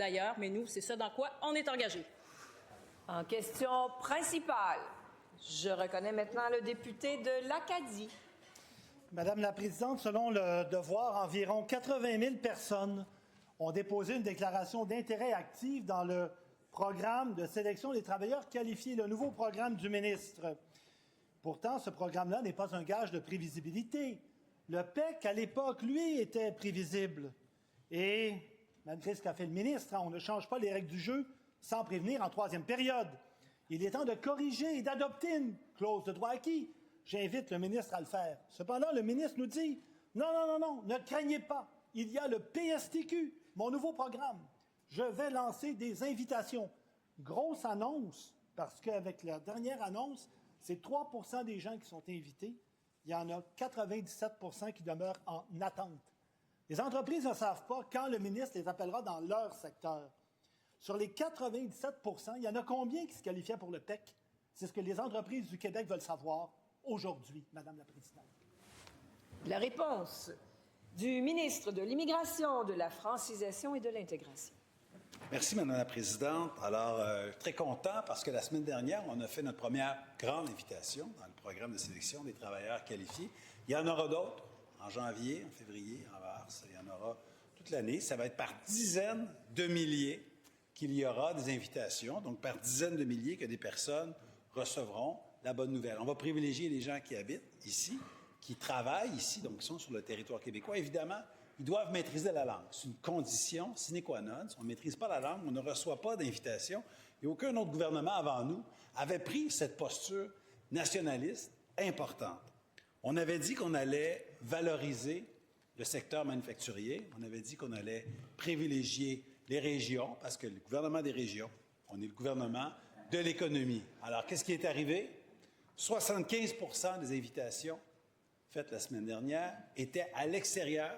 d'ailleurs, mais nous, c'est ça dans quoi on est engagé. En question principale, je reconnais maintenant le député de l'Acadie. Madame la Présidente, selon le Devoir, environ 80 000 personnes ont déposé une déclaration d'intérêt active dans le programme de sélection des travailleurs qualifiés, le nouveau programme du ministre. Pourtant, ce programme-là n'est pas un gage de prévisibilité. Le PEC, à l'époque, lui, était prévisible. Et, malgré ce qu'a fait le ministre, on ne change pas les règles du jeu sans prévenir en troisième période. Il est temps de corriger et d'adopter une clause de droit acquis. J'invite le ministre à le faire. Cependant, le ministre nous dit « Non, ne craignez pas. Il y a le PSTQ, mon nouveau programme. Je vais lancer des invitations. » Grosse annonce, parce qu'avec la dernière annonce, c'est 3 % des gens qui sont invités. Il y en a 97 % qui demeurent en attente. Les entreprises ne savent pas quand le ministre les appellera dans leur secteur. Sur les 97 %, il y en a combien qui se qualifiaient pour le PEC? C'est ce que les entreprises du Québec veulent savoir aujourd'hui, Madame la Présidente. La réponse du ministre de l'Immigration, de la Francisation et de l'Intégration. Merci, Madame la Présidente. Alors, très content parce que la semaine dernière, on a fait notre première grande invitation dans le programme de sélection des travailleurs qualifiés. Il y en aura d'autres en janvier, en février, en mars. Il y en aura toute l'année. Ça va être par dizaines de milliers qu'il y aura des invitations, donc par dizaines de milliers que des personnes recevront la bonne nouvelle. On va privilégier les gens qui habitent ici, qui travaillent ici, donc qui sont sur le territoire québécois. Évidemment, ils doivent maîtriser la langue. C'est une condition sine qua non. Si on ne maîtrise pas la langue, on ne reçoit pas d'invitation. Et aucun autre gouvernement avant nous avait pris cette posture nationaliste importante. On avait dit qu'on allait valoriser le secteur manufacturier. On avait dit qu'on allait privilégier les régions, parce que le gouvernement des régions, on est le gouvernement de l'économie. Alors, qu'est-ce qui est arrivé? 75 % des invitations faites la semaine dernière étaient à l'extérieur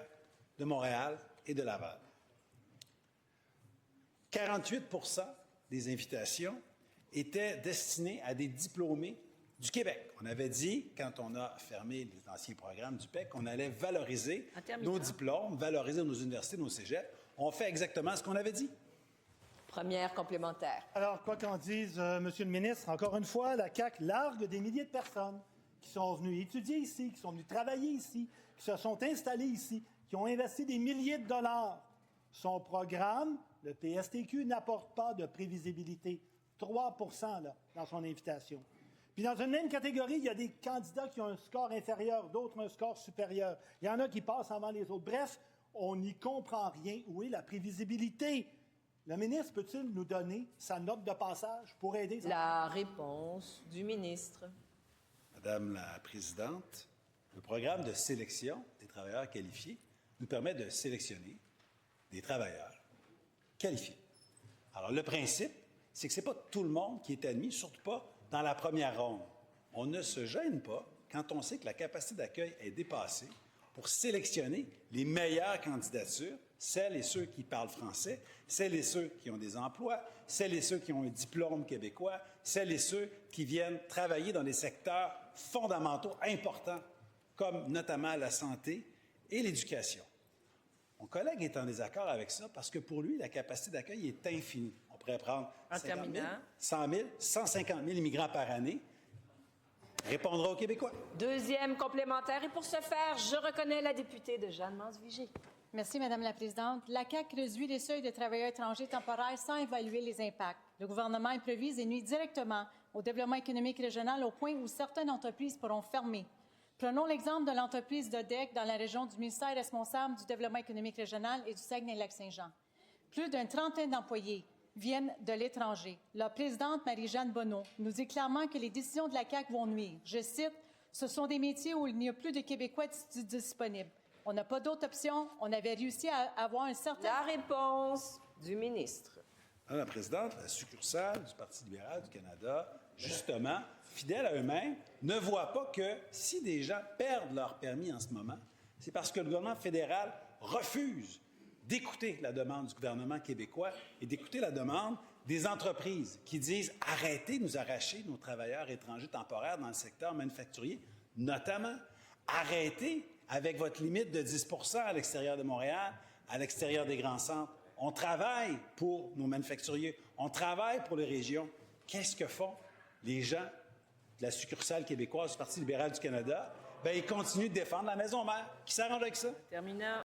de Montréal et de Laval. 48 % des invitations étaient destinées à des diplômés du Québec. On avait dit, quand on a fermé les anciens programmes du PEC, qu'on allait valoriser nos diplômes, valoriser nos universités, nos cégeps. On fait exactement ce qu'on avait dit. Première complémentaire. Alors, quoi qu'en dise, Monsieur le ministre, encore une fois, la CAQ largue des milliers de personnes qui sont venues étudier ici, qui sont venues travailler ici, qui se sont installées ici, qui ont investi des milliers de dollars. Son programme, le PSTQ, n'apporte pas de prévisibilité. 3 % là, dans son invitation. Puis dans une même catégorie, il y a des candidats qui ont un score inférieur, d'autres un score supérieur. Il y en a qui passent avant les autres. Bref, on n'y comprend rien. Où est la prévisibilité? Le ministre peut-il nous donner sa note de passage pour aider? La réponse du ministre. Madame la Présidente, le programme de sélection des travailleurs qualifiés nous permet de sélectionner des travailleurs qualifiés. Alors, le principe, c'est que ce n'est pas tout le monde qui est admis, surtout pas dans la première ronde. On ne se gêne pas quand on sait que la capacité d'accueil est dépassée pour sélectionner les meilleures candidatures, celles et ceux qui parlent français, celles et ceux qui ont des emplois, celles et ceux qui ont un diplôme québécois, celles et ceux qui viennent travailler dans des secteurs fondamentaux importants, comme notamment la santé et l'éducation. Mon collègue est en désaccord avec ça parce que pour lui, la capacité d'accueil est infinie. On pourrait prendre 50 000, 100 000, 150 000 immigrants par année. Répondra aux Québécois. Deuxième complémentaire. Et pour ce faire, je reconnais la députée de Jeanne-Mance-Vigée. Merci, Madame la Présidente. La CAQ réduit les seuils de travailleurs étrangers temporaires sans évaluer les impacts. Le gouvernement improvise et nuit directement au développement économique régional au point où certaines entreprises pourront fermer. Prenons l'exemple de l'entreprise Dodec dans la région du ministère responsable du développement économique régional et du Saguenay-Lac-Saint-Jean. Plus d'une trentaine d'employés viennent de l'étranger. La présidente Marie-Jeanne Bonneau nous dit clairement que les décisions de la CAQ vont nuire. Je cite, « Ce sont des métiers où il n'y a plus de Québécois disponibles. On n'a pas d'autre option. On avait réussi à avoir un certain... » La réponse du ministre. Madame la Présidente, la succursale du Parti libéral du Canada, justement, fidèle à eux-mêmes, ne voit pas que si des gens perdent leur permis en ce moment, c'est parce que le gouvernement fédéral refuse d'écouter la demande du gouvernement québécois et d'écouter la demande des entreprises qui disent « Arrêtez de nous arracher nos travailleurs étrangers temporaires dans le secteur manufacturier, notamment. Arrêtez avec votre limite de 10 % à l'extérieur de Montréal, à l'extérieur des grands centres. On travaille pour nos manufacturiers. On travaille pour les régions. Qu'est-ce que font les gens de la succursale québécoise du Parti libéral du Canada? Bien, ils continuent de défendre la maison mère. Qui s'arrange avec ça? Terminant.